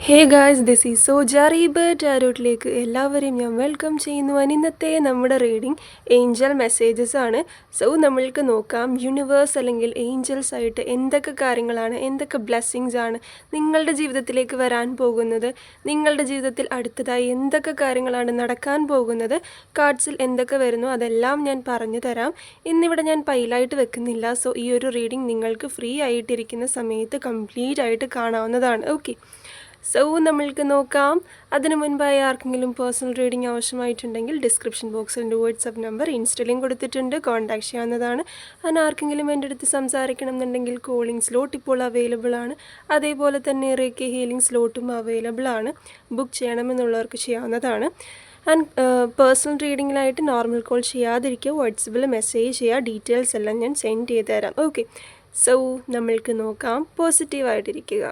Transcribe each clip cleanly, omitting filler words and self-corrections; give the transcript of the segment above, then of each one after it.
Hey guys, this is Soja റീബർട്ട് ടാരോട്ടിലേക്ക് എല്ലാവരെയും ഞാൻ വെൽക്കം ചെയ്യുന്നു. ഇന്നത്തെ നമ്മുടെ റീഡിംഗ് ഏഞ്ചൽ മെസ്സേജസ് ആണ്. സോ നമ്മൾക്ക് നോക്കാം യൂണിവേഴ്സ് അല്ലെങ്കിൽ ഏഞ്ചൽസ് ആയിട്ട് എന്തൊക്കെ കാര്യങ്ങളാണ്, എന്തൊക്കെ ബ്ലെസ്സിങ്സ് ആണ് നിങ്ങളുടെ ജീവിതത്തിലേക്ക് വരാൻ പോകുന്നത്, നിങ്ങളുടെ ജീവിതത്തിൽ അടുത്തതായി എന്തൊക്കെ കാര്യങ്ങളാണ് നടക്കാൻ പോകുന്നത്, കാർഡ്സിൽ എന്തൊക്കെ വരുന്നു അതെല്ലാം ഞാൻ പറഞ്ഞു തരാം. ഇന്നിവിടെ ഞാൻ പൈലായിട്ട് വെക്കുന്നില്ല. സോ ഈ ഒരു റീഡിംഗ് നിങ്ങൾക്ക് ഫ്രീ ആയിട്ടിരിക്കുന്ന സമയത്ത് കംപ്ലീറ്റ് ആയിട്ട് കാണാവുന്നതാണ്. ഓക്കെ, സോ നമ്മൾക്ക് നോക്കാം. അതിനു മുൻപായി ആർക്കെങ്കിലും പേഴ്സണൽ റീഡിംഗ് ആവശ്യമായിട്ടുണ്ടെങ്കിൽ ഡിസ്ക്രിപ്ഷൻ ബോക്സിൽ എൻ്റെ വാട്സപ്പ് നമ്പർ ഇൻസ്റ്റയിലും കൊടുത്തിട്ടുണ്ട്, കോൺടാക്ട് ചെയ്യാവുന്നതാണ്. അതിന് ആർക്കെങ്കിലും എൻ്റെ അടുത്ത് സംസാരിക്കണം എന്നുണ്ടെങ്കിൽ കോളിംഗ് സ്ലോട്ട് ഇപ്പോൾ അവൈലബിൾ ആണ്. അതേപോലെ തന്നെ റേക്കി ഹീലിംഗ് സ്ലോട്ടും അവൈലബിൾ ആണ്. ബുക്ക് ചെയ്യണമെന്നുള്ളവർക്ക് ചെയ്യാവുന്നതാണ്. ആൻഡ് പേഴ്സണൽ റീഡിങ്ങിലായിട്ട് നോർമൽ കോൾ ചെയ്യാതിരിക്കുക, വാട്സപ്പിൽ മെസ്സേജ് ചെയ്യുക, ഡീറ്റെയിൽസ് എല്ലാം ഞാൻ സെൻഡ് ചെയ്ത് തരാം. ഓക്കെ, സോ നമ്മൾക്ക് നോക്കാം. പോസിറ്റീവായിട്ടിരിക്കുക.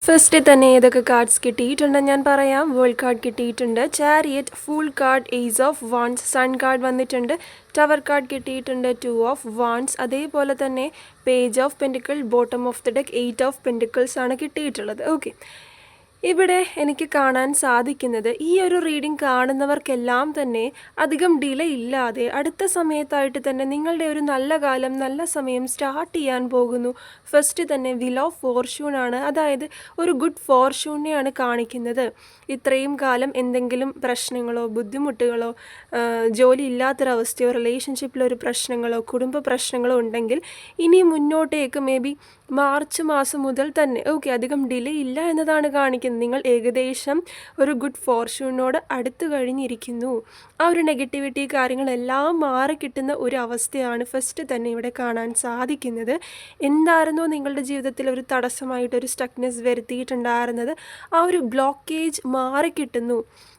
ഫസ്റ്റ് തന്നെ ഏതൊക്കെ കാർഡ്സ് കിട്ടിയിട്ടുണ്ടെന്ന് ഞാൻ പറയാം. വേൾഡ് കാർഡ് കിട്ടിയിട്ടുണ്ട്, chariot, fool card, ace of wands, sun card വന്നിട്ടുണ്ട്, ടവർ കാർഡ് കിട്ടിയിട്ടുണ്ട്, 2 ഓഫ് വാൻഡ്സ്, അതേപോലെ തന്നെ page of pentacle, bottom of the deck 8 of pentacles ആണ് കിട്ടിയിട്ടുള്ളത്. ഓക്കെ, ഇവിടെ എനിക്ക് കാണാൻ സാധിക്കുന്നത് ഈ ഒരു റീഡിംഗ് കാണുന്നവർക്കെല്ലാം തന്നെ അധികം ഡിലേ ഇല്ലാതെ അടുത്ത സമയത്തായിട്ട് തന്നെ നിങ്ങളുടെ ഒരു നല്ല കാലം, നല്ല സമയം സ്റ്റാർട്ട് ചെയ്യാൻ പോകുന്നു. ഫസ്റ്റ് തന്നെ വീൽ ഓഫ് ഫോർച്യൂൺ ആണ്, അതായത് ഒരു ഗുഡ് ഫോർച്യൂണിനെയാണ് കാണിക്കുന്നത്. ഇത്രയും കാലം എന്തെങ്കിലും പ്രശ്നങ്ങളോ ബുദ്ധിമുട്ടുകളോ, ജോലി ഇല്ലാത്തൊരവസ്ഥയോ, റിലേഷൻഷിപ്പിലൊരു പ്രശ്നങ്ങളോ കുടുംബ പ്രശ്നങ്ങളോ ഉണ്ടെങ്കിൽ ഇനി മുന്നോട്ടേക്ക് മേ ബി മാർച്ച് മാസം മുതൽ തന്നെ അധികം ഡിലേ ഇല്ല എന്നതാണ് കാണിക്കുന്നത്. നിങ്ങൾ ഏകദേശം ഒരു ഗുഡ് ഫോർച്യൂണിനോട് അടുത്ത് കഴിഞ്ഞിരിക്കുന്നു. ആ ഒരു നെഗറ്റിവിറ്റി കാര്യങ്ങളെല്ലാം മാറിക്കിട്ടുന്ന ഒരു അവസ്ഥയാണ് ഫസ്റ്റ് തന്നെ ഇവിടെ കാണാൻ സാധിക്കുന്നത്. എന്തായിരുന്നോ നിങ്ങളുടെ ജീവിതത്തിൽ ഒരു തടസ്സമായിട്ടൊരു സ്റ്റക്നെസ് വരുത്തിയിട്ടുണ്ടായിരുന്നത്, ആ ഒരു ബ്ലോക്കേജ് മാറിക്കിട്ടുന്നു.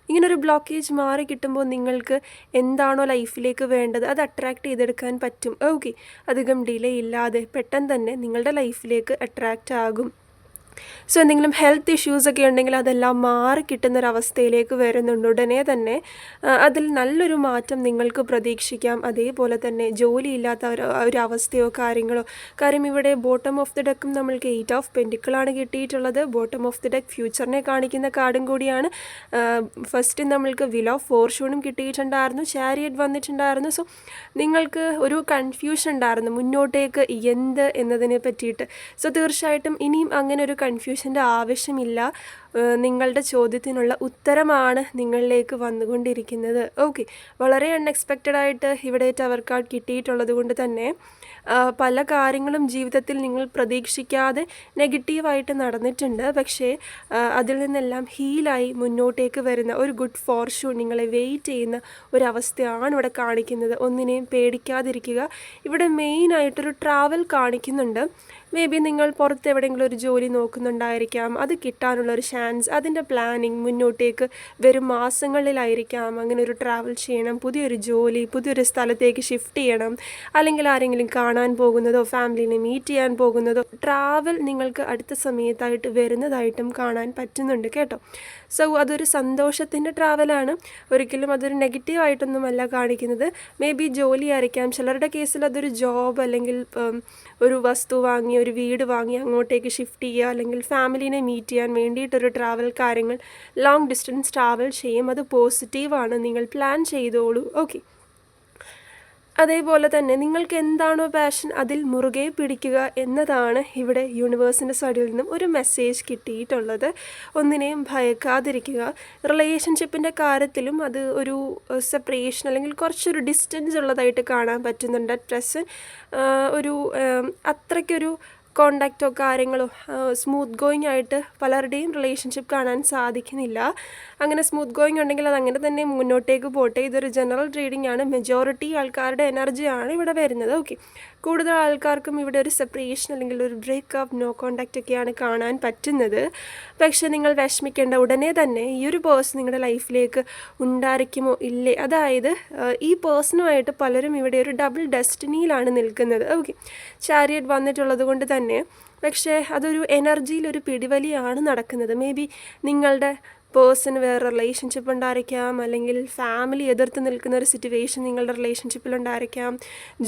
ഇങ്ങനൊരു ബ്ലോക്കേജ് മാറി കിട്ടുമ്പോൾ നിങ്ങൾക്ക് എന്താണോ ലൈഫിലേക്ക് വേണ്ടത് അത് അട്രാക്റ്റ് ചെയ്തെടുക്കാൻ പറ്റും. ഓക്കെ, അധികം ഡിലേ ഇല്ലാതെ പെട്ടെന്ന് തന്നെ നിങ്ങളുടെ ലൈഫിലേക്ക് അട്രാക്റ്റ് ആകും. സോ എന്തെങ്കിലും ഹെൽത്ത് ഇഷ്യൂസൊക്കെ ഉണ്ടെങ്കിൽ അതെല്ലാം മാറി കിട്ടുന്നൊരവസ്ഥയിലേക്ക് വരുന്നുണ്ട്. ഉടനെ തന്നെ അതിൽ നല്ലൊരു മാറ്റം നിങ്ങൾക്ക് പ്രതീക്ഷിക്കാം. അതേപോലെ തന്നെ ജോലിയില്ലാത്ത ഒരു അവസ്ഥയോ കാര്യങ്ങളോ, കാര്യം ഇവിടെ ബോട്ടം ഓഫ് ദി ഡെക്കും നമ്മൾക്ക് 8 ഓഫ് പെൻറ്റിക്കിളാണ് കിട്ടിയിട്ടുള്ളത്. ബോട്ടം ഓഫ് ദി ഡെക്ക് ഫ്യൂച്ചറിനെ കാണിക്കുന്ന കാർഡും കൂടിയാണ്. ഫസ്റ്റ് നമ്മൾക്ക് വീൽ ഓഫ് ഫോർച്യൂണും കിട്ടിയിട്ടുണ്ടായിരുന്നു, ചാരിയറ്റ് വന്നിട്ടുണ്ടായിരുന്നു. സോ നിങ്ങൾക്ക് ഒരു കൺഫ്യൂഷൻ ഉണ്ടായിരുന്നു മുന്നോട്ടേക്ക് എന്ത് എന്നതിനെ പറ്റിയിട്ട്. സോ തീർച്ചയായിട്ടും ഇനിയും അങ്ങനെ ഒരു കൺഫ്യൂഷൻ്റെ ആവശ്യമില്ല. നിങ്ങളുടെ ചോദ്യത്തിനുള്ള ഉത്തരമാണ് നിങ്ങളിലേക്ക് വന്നുകൊണ്ടിരിക്കുന്നത്. ഓക്കെ, വളരെ അൺഎക്സ്പെക്റ്റഡ് ആയിട്ട് ഇവിടെ ടവർ കാർഡ് കിട്ടിയിട്ടുള്ളത് കൊണ്ട് തന്നെ പല കാര്യങ്ങളും ജീവിതത്തിൽ നിങ്ങൾ പ്രതീക്ഷിക്കാതെ നെഗറ്റീവായിട്ട് നടന്നിട്ടുണ്ട്. പക്ഷേ അതിൽ നിന്നെല്ലാം ഹീലായി മുന്നോട്ടേക്ക് വരുന്ന ഒരു ഗുഡ് ഫോർച്യൂൺ നിങ്ങളെ വെയിറ്റ് ചെയ്യുന്ന ഒരവസ്ഥയാണ് ഇവിടെ കാണിക്കുന്നത്. ഒന്നിനെയും പേടിക്കാതിരിക്കുക. ഇവിടെ മെയിനായിട്ടൊരു ട്രാവൽ കാണിക്കുന്നുണ്ട്. മേ ബി നിങ്ങൾ പുറത്ത് എവിടെയെങ്കിലും ഒരു ജോലി നോക്കുന്നുണ്ടായിരിക്കാം, അത് കിട്ടാനുള്ളൊരു ചാൻസ്, അതിൻ്റെ പ്ലാനിങ് മുന്നോട്ടേക്ക് വരും മാസങ്ങളിലായിരിക്കാം. അങ്ങനെ ഒരു ട്രാവൽ ചെയ്യണം, പുതിയൊരു ജോലി, പുതിയൊരു സ്ഥലത്തേക്ക് ഷിഫ്റ്റ് ചെയ്യണം, അല്ലെങ്കിൽ ആരെങ്കിലും കാണാൻ പോകുന്നതോ ഫാമിലിനെ മീറ്റ് ചെയ്യാൻ പോകുന്നതോ ട്രാവൽ നിങ്ങൾക്ക് അടുത്ത സമയത്തായിട്ട് വരുന്നതായിട്ടും കാണാൻ പറ്റുന്നുണ്ട് കേട്ടോ. സോ അതൊരു സന്തോഷത്തിൻ്റെ ട്രാവലാണ്, ഒരിക്കലും അതൊരു നെഗറ്റീവായിട്ടൊന്നുമല്ല കാണിക്കുന്നത്. മേ ബി ജോലി ആയിരിക്കാം, ചിലരുടെ കേസിൽ അതൊരു ജോബ്, അല്ലെങ്കിൽ ഒരു വസ്തു വാങ്ങി, ഒരു വീട് വാങ്ങി അങ്ങോട്ടേക്ക് ഷിഫ്റ്റ് ചെയ്യുക, അല്ലെങ്കിൽ ഫാമിലിനെ മീറ്റ് ചെയ്യാൻ വേണ്ടിയിട്ടൊരു ട്രാവൽ കാര്യങ്ങൾ, ലോങ് ഡിസ്റ്റൻസ് ട്രാവൽ ചെയ്യും. അത് പോസിറ്റീവാണ്, നിങ്ങൾ പ്ലാൻ ചെയ്തോളൂ. ഓക്കെ, അതേപോലെ തന്നെ നിങ്ങൾക്ക് എന്താണോ പാഷൻ അതിൽ മുറുകെ പിടിക്കുക എന്നതാണ് ഇവിടെ യൂണിവേഴ്സിൻ്റെ സൈഡിൽ നിന്നും ഒരു മെസ്സേജ് കിട്ടിയിട്ടുള്ളത്. ഒന്നിനെയും ഭയക്കാതിരിക്കുക. റിലേഷൻഷിപ്പിൻ്റെ കാര്യത്തിലും അത് ഒരു സെപ്പറേഷൻ അല്ലെങ്കിൽ കുറച്ചൊരു ഡിസ്റ്റൻസ് ഉള്ളതായിട്ട് കാണാൻ പറ്റുന്നുണ്ട്. അറ്റ് പ്രസൻറ്റ് ഒരു അത്രയ്ക്കൊരു കോണ്ടാക്റ്റോ കാര്യങ്ങളോ സ്മൂത്ത് ഗോയിങ് ആയിട്ട് പലരുടെയും റിലേഷൻഷിപ്പ് കാണാൻ സാധിക്കുന്നില്ല. അങ്ങനെ സ്മൂത്ത് ഗോയിങ് ഉണ്ടെങ്കിൽ അത് അങ്ങനെ തന്നെ മുന്നോട്ടേക്ക് പോട്ടെ. ഇതൊരു ജനറൽ റീഡിംഗ് ആണ്, മെജോറിറ്റി ആൾക്കാരുടെ എനർജിയാണ് ഇവിടെ വരുന്നത്. ഓക്കെ, കൂടുതൽ ആൾക്കാർക്കും ഇവിടെ ഒരു സെപ്പറേഷൻ അല്ലെങ്കിൽ ഒരു ബ്രേക്കപ്പ്, നോ കോണ്ടാക്റ്റ് ഒക്കെയാണ് കാണാൻ പറ്റുന്നത്. പക്ഷേ നിങ്ങൾ വിഷമിക്കേണ്ട, ഉടനെ തന്നെ ഈ ഒരു പേഴ്സൺ നിങ്ങളുടെ ലൈഫിലേക്ക് ഉണ്ടായിരിക്കുമോ ഇല്ലേ. അതായത് ഈ പേഴ്സണുമായിട്ട് പലരും ഇവിടെ ഒരു ഡബിൾ ഡെസ്റ്റിനിയിലാണ് നിൽക്കുന്നത്. ഓക്കെ, ചാരിയറ്റ് വന്നിട്ടുള്ളത് കൊണ്ട് തന്നെ പക്ഷേ അതൊരു എനർജിയിലൊരു പിടിവലിയാണ് നടക്കുന്നത്. മേ ബി നിങ്ങളുടെ പേഴ്സൺ വേറെ റിലേഷൻഷിപ്പ് ഉണ്ടായിരിക്കാം, അല്ലെങ്കിൽ ഫാമിലി എതിർത്ത് നിൽക്കുന്ന ഒരു സിറ്റുവേഷൻ നിങ്ങളുടെ റിലേഷൻഷിപ്പിലുണ്ടായിരിക്കാം,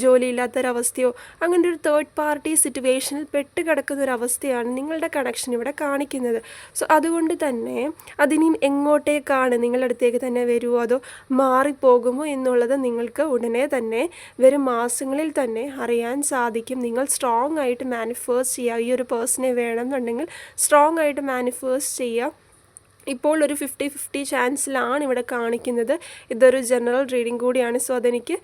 ജോലിയില്ലാത്തൊരവസ്ഥയോ അങ്ങനെ ഒരു തേർഡ് പാർട്ടി സിറ്റുവേഷനിൽ പെട്ട് കിടക്കുന്ന ഒരു അവസ്ഥയാണ് നിങ്ങളുടെ കണക്ഷൻ ഇവിടെ കാണിക്കുന്നത്. സോ അതുകൊണ്ട് തന്നെ അതിനിയും എങ്ങോട്ടേക്കാണ്, നിങ്ങളുടെ അടുത്തേക്ക് തന്നെ വരുമോ അതോ മാറിപ്പോകുമോ എന്നുള്ളത് നിങ്ങൾക്ക് ഉടനെ തന്നെ വരും മാസങ്ങളിൽ തന്നെ അറിയാൻ സാധിക്കും. നിങ്ങൾ സ്ട്രോങ് ആയിട്ട് മാനിഫെസ്റ്റ് ചെയ്യുക. ഈ ഒരു പേഴ്സണെ വേണമെന്നുണ്ടെങ്കിൽ സ്ട്രോങ് ആയിട്ട് മാനിഫെസ്റ്റ് ചെയ്യുക. ഇപ്പോൾ ഒരു 50-50 ചാൻസിലാണ് ഇവിടെ കാണിക്കുന്നത്. ഇതൊരു ജനറൽ റീഡിംഗ് കൂടിയാണ്. സോ അതെനിക്ക്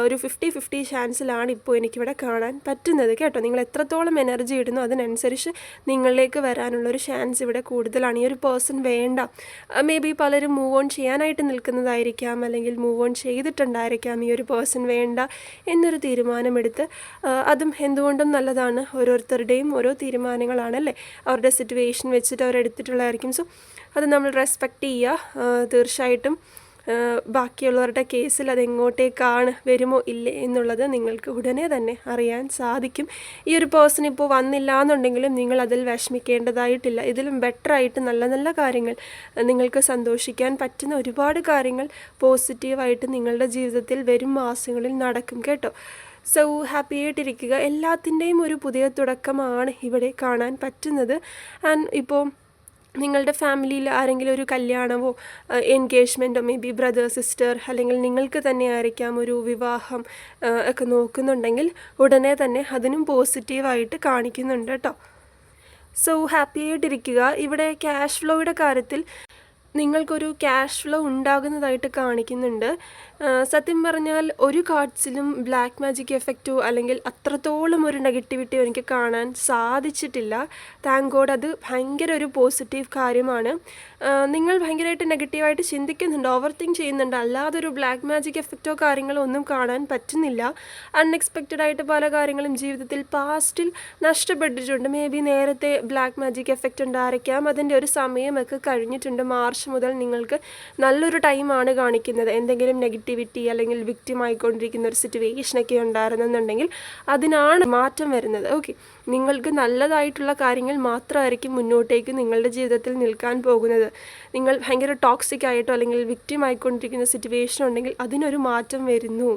ഒരു 50-50 ചാൻസിലാണ് ഇപ്പോൾ എനിക്കിവിടെ കാണാൻ പറ്റുന്നത് കേട്ടോ. നിങ്ങൾ എത്രത്തോളം എനർജി ഇടുന്നു അതിനനുസരിച്ച് നിങ്ങളിലേക്ക് വരാനുള്ളൊരു ചാൻസ് ഇവിടെ കൂടുതലാണ്. ഈ ഒരു പേഴ്സൺ വേണ്ട, മേ ബി പലരും മൂവ് ഓൺ ചെയ്യാനായിട്ട് നിൽക്കുന്നതായിരിക്കാം, അല്ലെങ്കിൽ മൂവ് ഓൺ ചെയ്തിട്ടുണ്ടായിരിക്കാം. ഈ ഒരു പേഴ്സൺ വേണ്ട എന്നൊരു തീരുമാനമെടുത്ത്, അതും എന്തുകൊണ്ടും നല്ലതാണ്. ഓരോരുത്തരുടെയും ഓരോ തീരുമാനങ്ങളാണല്ലേ, അവരുടെ സിറ്റുവേഷൻ വെച്ചിട്ട് അവരെടുത്തിട്ടുള്ളതായിരിക്കും. സോ അത് നമ്മൾ റെസ്പെക്റ്റ് ചെയ്യുക. തീർച്ചയായിട്ടും ബാക്കിയുള്ളവരുടെ കേസിൽ അതെങ്ങോട്ടേക്കാണ്, വരുമോ ഇല്ലേ എന്നുള്ളത് നിങ്ങൾക്ക് ഉടനെ തന്നെ അറിയാൻ സാധിക്കും. ഈ ഒരു പേഴ്സൺ ഇപ്പോൾ വന്നില്ല എന്നുണ്ടെങ്കിലും നിങ്ങൾ അതിൽ വിഷമിക്കേണ്ടതായിട്ടില്ല. ഇതിലും ബെറ്ററായിട്ട് നല്ല നല്ല കാര്യങ്ങൾ, നിങ്ങൾക്ക് സന്തോഷിക്കാൻ പറ്റുന്ന ഒരുപാട് കാര്യങ്ങൾ പോസിറ്റീവായിട്ട് നിങ്ങളുടെ ജീവിതത്തിൽ വരും മാസങ്ങളിൽ നടക്കും കേട്ടോ. സോ ഹാപ്പി ആയിട്ടിരിക്കുക. എല്ലാത്തിൻ്റെയും ഒരു പുതിയ തുടക്കമാണ് ഇവിടെ കാണാൻ പറ്റുന്നത്. ആൻഡ് ഇപ്പോൾ നിങ്ങളുടെ ഫാമിലിയിൽ ആരെങ്കിലും ഒരു കല്യാണമോ എൻഗേജ്മെൻറ്റോ, മേ ബി ബ്രദർ സിസ്റ്റർ, അല്ലെങ്കിൽ നിങ്ങൾക്ക് തന്നെ ആയിരിക്കാം ഒരു വിവാഹം ഒക്കെ നോക്കുന്നുണ്ടെങ്കിൽ ഉടനെ തന്നെ അതിനും പോസിറ്റീവായിട്ട് കാണിക്കുന്നുണ്ട് കേട്ടോ. സോ ഹാപ്പി ആയിട്ടിരിക്കുക. ഇവിടെ ക്യാഷ് ഫ്ലോയുടെ കാര്യത്തിൽ നിങ്ങൾക്കൊരു ക്യാഷ് ഫ്ലോ ഉണ്ടാകുന്നതായിട്ട് കാണിക്കുന്നുണ്ട്. സത്യം പറഞ്ഞാൽ ഒരു കാർഡ്സിലും ബ്ലാക്ക് മാജിക് എഫക്റ്റോ അല്ലെങ്കിൽ അത്രത്തോളം ഒരു നെഗറ്റിവിറ്റിയോ എനിക്ക് കാണാൻ സാധിച്ചിട്ടില്ല. Thank God. അത് ഭയങ്കര ഒരു പോസിറ്റീവ് കാര്യമാണ്. നിങ്ങൾ ഭയങ്കരമായിട്ട് നെഗറ്റീവായിട്ട് ചിന്തിക്കുന്നുണ്ട്, ഓവർ തിങ്ക് ചെയ്യുന്നുണ്ട്, അല്ലാതെ ഒരു ബ്ലാക്ക് മാജിക് എഫക്റ്റോ കാര്യങ്ങളോ ഒന്നും കാണാൻ പറ്റുന്നില്ല. അൺഎക്സ്പെക്റ്റഡ് ആയിട്ട് പല കാര്യങ്ങളും ജീവിതത്തിൽ പാസ്റ്റിൽ നഷ്ടപ്പെട്ടിട്ടുണ്ട്. മേ ബി നേരത്തെ ബ്ലാക്ക് മാജിക് എഫക്റ്റ് ഉണ്ടായിരിക്കാം, അതിൻ്റെ ഒരു സമയമൊക്കെ കഴിഞ്ഞിട്ടുണ്ട്. മാർച്ച് മുതൽ നിങ്ങൾക്ക് നല്ലൊരു ടൈമാണ് കാണിക്കുന്നത്. എന്തെങ്കിലും നെഗറ്റിവിറ്റി അല്ലെങ്കിൽ വിക്ടിം ആയിക്കൊണ്ടിരിക്കുന്ന ഒരു സിറ്റുവേഷനൊക്കെ ഉണ്ടായിരുന്നെന്നുണ്ടെങ്കിൽ അതിനാണ് മാറ്റം വരുന്നത്. ഓക്കെ, നിങ്ങൾക്ക് നല്ലതായിട്ടുള്ള കാര്യങ്ങൾ മാത്രമായിരിക്കും മുന്നോട്ടേക്ക് നിങ്ങളുടെ ജീവിതത്തിൽ നിൽക്കാൻ പോകുന്നത്. നിങ്ങൾ ഭയങ്കര ടോക്സിക് ആയിട്ടോ അല്ലെങ്കിൽ വിക്ടിം ആയിക്കൊണ്ടിരിക്കുന്ന സിറ്റുവേഷൻ ഉണ്ടെങ്കിൽ അതിനൊരു മാറ്റം വരുന്നു.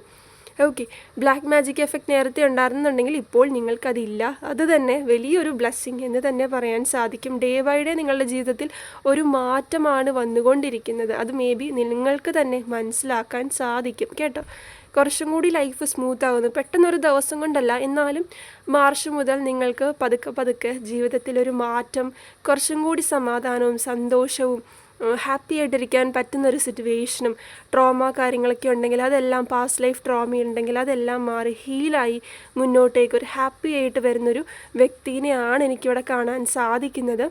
ഓക്കെ, ബ്ലാക്ക് മാജിക് എഫക്റ്റ് നേരത്തെ ഉണ്ടായിരുന്നുണ്ടെങ്കിൽ ഇപ്പോൾ നിങ്ങൾക്കതില്ല. അത് തന്നെ വലിയൊരു ബ്ലെസ്സിങ് എന്ന് തന്നെ പറയാൻ സാധിക്കും. ഡേ ബൈ ഡേ നിങ്ങളുടെ ജീവിതത്തിൽ ഒരു മാറ്റമാണ് വന്നുകൊണ്ടിരിക്കുന്നത്. അത് മേ ബി നിങ്ങൾക്ക് തന്നെ മനസ്സിലാക്കാൻ സാധിക്കും കേട്ടോ. കുറച്ചും കൂടി ലൈഫ് സ്മൂത്ത് ആകുന്നു, പെട്ടെന്നൊരു ദിവസം കൊണ്ടല്ല, എന്നാലും മാർച്ച് മുതൽ നിങ്ങൾക്ക് പതുക്കെ പതുക്കെ ജീവിതത്തിലൊരു മാറ്റം, കുറച്ചും കൂടി സമാധാനവും സന്തോഷവും ഹാപ്പി ആയിട്ടിരിക്കാൻ പറ്റുന്നൊരു സിറ്റുവേഷനും, ട്രോമ കാര്യങ്ങളൊക്കെ ഉണ്ടെങ്കിൽ അതെല്ലാം, പാസ്റ്റ് ലൈഫ് ട്രോമ ഉണ്ടെങ്കിൽ അതെല്ലാം മാറി ഹീലായി മുന്നോട്ടേക്ക് ഒരു ഹാപ്പി ആയിട്ട് വരുന്നൊരു വ്യക്തിനെയാണ് എനിക്കിവിടെ കാണാൻ സാധിക്കുന്നത്.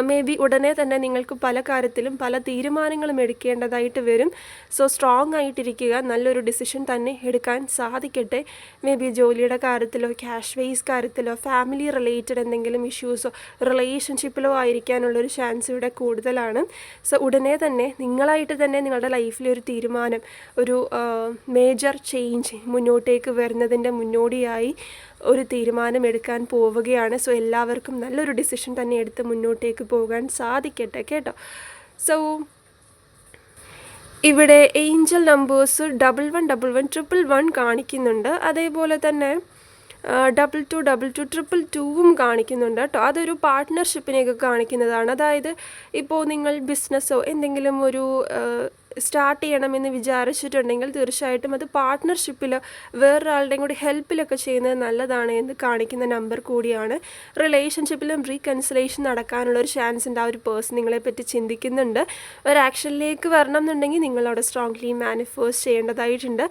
മേ ബി ഉടനെ തന്നെ നിങ്ങൾക്ക് പല കാര്യത്തിലും പല തീരുമാനങ്ങളും എടുക്കേണ്ടതായിട്ട് വരും. സോ സ്ട്രോങ് ആയിട്ടിരിക്കുക, നല്ലൊരു ഡിസിഷൻ തന്നെ എടുക്കാൻ സാധിക്കട്ടെ. മേ ബി ജോലിയുടെ കാര്യത്തിലോ ക്യാഷ് വേസ് കാര്യത്തിലോ ഫാമിലി റിലേറ്റഡ് എന്തെങ്കിലും ഇഷ്യൂസോ റിലേഷൻഷിപ്പിലോ ആയിരിക്കാനുള്ളൊരു ചാൻസ് ഇവിടെ കൂടുതലാണ്. സോ ഉടനെ തന്നെ നിങ്ങളായിട്ട് തന്നെ നിങ്ങളുടെ ലൈഫിലെ ഒരു തീരുമാനം, ഒരു മേജർ ചേഞ്ച് മുന്നോട്ടേക്ക് വരുന്നതിൻ്റെ മുന്നോടിയായി ഒരു തീരുമാനം എടുക്കാൻ പോവുകയാണ്. സോ എല്ലാവർക്കും നല്ലൊരു ഡിസിഷൻ തന്നെ എടുത്ത് മുന്നോട്ടേക്ക് പോകാൻ സാധിക്കട്ടെ കേട്ടോ. സോ ഇവിടെ ഏഞ്ചൽ നമ്പേഴ്സ് 111111 കാണിക്കുന്നുണ്ട്. അതേപോലെ തന്നെ 222222 കാണിക്കുന്നുണ്ട് കേട്ടോ. അതൊരു പാർട്ട്ണർഷിപ്പിനെയൊക്കെ കാണിക്കുന്നതാണ്. അതായത് ഇപ്പോൾ നിങ്ങൾ ബിസിനസ്സോ എന്തെങ്കിലും ഒരു സ്റ്റാർട്ട് ചെയ്യണമെന്ന് വിചാരിച്ചിട്ടുണ്ടെങ്കിൽ തീർച്ചയായിട്ടും അത് പാർട്ട്ണർഷിപ്പിൽ വേറൊരാളുടെയും കൂടി ഹെൽപ്പിലൊക്കെ ചെയ്യുന്നത് നല്ലതാണ് എന്ന് കാണിക്കുന്ന നമ്പർ കൂടിയാണ്. റിലേഷൻഷിപ്പിലും റീകൺസിലേഷൻ നടക്കാനുള്ളൊരു ചാൻസ് ഉണ്ട്. ആ ഒരു പേഴ്സൺ നിങ്ങളെപ്പറ്റി ചിന്തിക്കുന്നുണ്ട്. ഒരു ആക്ഷനിലേക്ക് വരണം എന്നുണ്ടെങ്കിൽ നിങ്ങളവിടെ സ്ട്രോങ്ലി മാനിഫെസ്റ്റ് ചെയ്യേണ്ടതായിട്ടുണ്ട്.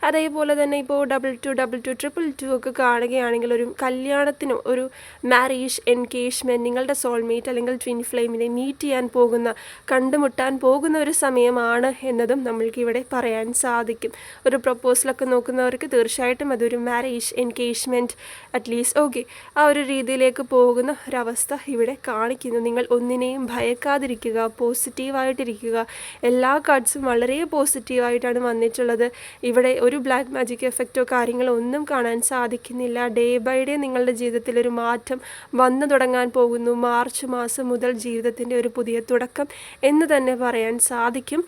അതേപോലെ തന്നെ ഇപ്പോൾ 222222 ഒക്കെ കാണുകയാണെങ്കിൽ ഒരു കല്യാണത്തിനോ ഒരു മാരേജ് എൻഗേജ്മെൻറ്റ്, നിങ്ങളുടെ സോൾമേറ്റ് അല്ലെങ്കിൽ ട്വിൻ ഫ്ലെയിമിനെ മീറ്റ് ചെയ്യാൻ പോകുന്ന, കണ്ടുമുട്ടാൻ പോകുന്ന ഒരു സമയമാണ് എന്നതും നമ്മൾക്കിവിടെ പറയാൻ സാധിക്കും. ഒരു പ്രൊപ്പോസലൊക്കെ നോക്കുന്നവർക്ക് തീർച്ചയായിട്ടും അതൊരു മാരേജ്, എൻഗേജ്മെൻറ്റ്, അറ്റ്ലീസ്റ്റ് ഓക്കെ ആ ഒരു രീതിയിലേക്ക് പോകുന്ന ഒരവസ്ഥ ഇവിടെ കാണിക്കുന്നു. നിങ്ങൾ ഒന്നിനെയും ഭയക്കാതിരിക്കുക, പോസിറ്റീവായിട്ടിരിക്കുക. എല്ലാ കാർഡ്സും വളരെ പോസിറ്റീവായിട്ടാണ് വന്നിട്ടുള്ളത്. ഇവിടെ ഒരു ബ്ലാക്ക് മാജിക് എഫക്റ്റോ കാര്യങ്ങളോ ഒന്നും കാണാൻ സാധിക്കുന്നില്ല. ഡേ ബൈ ഡേ നിങ്ങളുടെ ജീവിതത്തിൽ ഒരു മാറ്റം വന്നു തുടങ്ങാൻ പോകുന്നു. മാർച്ച് മാസം മുതൽ ജീവിതത്തിൻ്റെ ഒരു പുതിയ തുടക്കം എന്ന് തന്നെ പറയാൻ സാധിക്കും.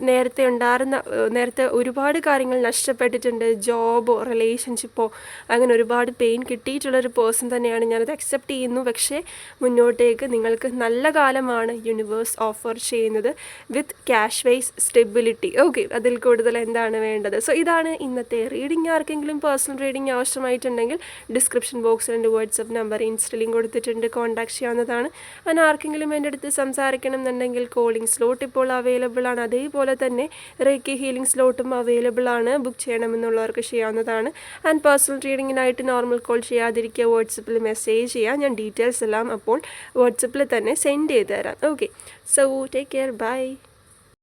നേരത്തെ ഒരുപാട് കാര്യങ്ങൾ നഷ്ടപ്പെട്ടിട്ടുണ്ട്. ജോബോ റിലേഷൻഷിപ്പോ അങ്ങനെ ഒരുപാട് പെയിൻ കിട്ടിയിട്ടുള്ളൊരു പേഴ്സൺ തന്നെയാണ്. ഞാനത് അക്സെപ്റ്റ് ചെയ്യുന്നു. പക്ഷേ മുന്നോട്ടേക്ക് നിങ്ങൾക്ക് നല്ല കാലമാണ് യൂണിവേഴ്സ് ഓഫർ ചെയ്യുന്നത് with cash wise stability. Okay, അതിൽ കൂടുതൽ എന്താണ് വേണ്ടത്? സോ ഇതാണ് ഇന്നത്തെ റീഡിംഗ്. ആർക്കെങ്കിലും പേഴ്സണൽ റീഡിംഗ് ആവശ്യമായിട്ടുണ്ടെങ്കിൽ ഡിസ്ക്രിപ്ഷൻ ബോക്സിൽ എൻ്റെ വാട്സപ്പ് നമ്പർ ഇൻസ്റ്റലിങ് കൊടുത്തിട്ടുണ്ട്, കോൺടാക്ട് ചെയ്യാവുന്നതാണ്. അങ്ങനെ ആർക്കെങ്കിലും എൻ്റെ അടുത്ത് സംസാരിക്കണം എന്നുണ്ടെങ്കിൽ കോളിംഗ് സ്ലോട്ട് ഇപ്പോൾ അവൈലബിൾ ആണ്. അതേപോലെ തന്നെ റേക്കി ഹീലിംഗ് സ്ലോട്ടും അവൈലബിൾ ആണ്. ബുക്ക് ചെയ്യണമെന്നുള്ളവർക്ക് ചെയ്യാവുന്നതാണ്. ആൻഡ് പേഴ്സണൽ റീഡിങ്ങിനായിട്ട് നോർമൽ കോൾ ചെയ്യാതിരിക്കുക, വാട്സപ്പിൽ മെസ്സേജ് ചെയ്യുക. ഞാൻ ഡീറ്റെയിൽസ് എല്ലാം അപ്പോൾ വാട്സപ്പിൽ തന്നെ സെൻഡ് ചെയ്ത് തരാം. Okay, so take care, by.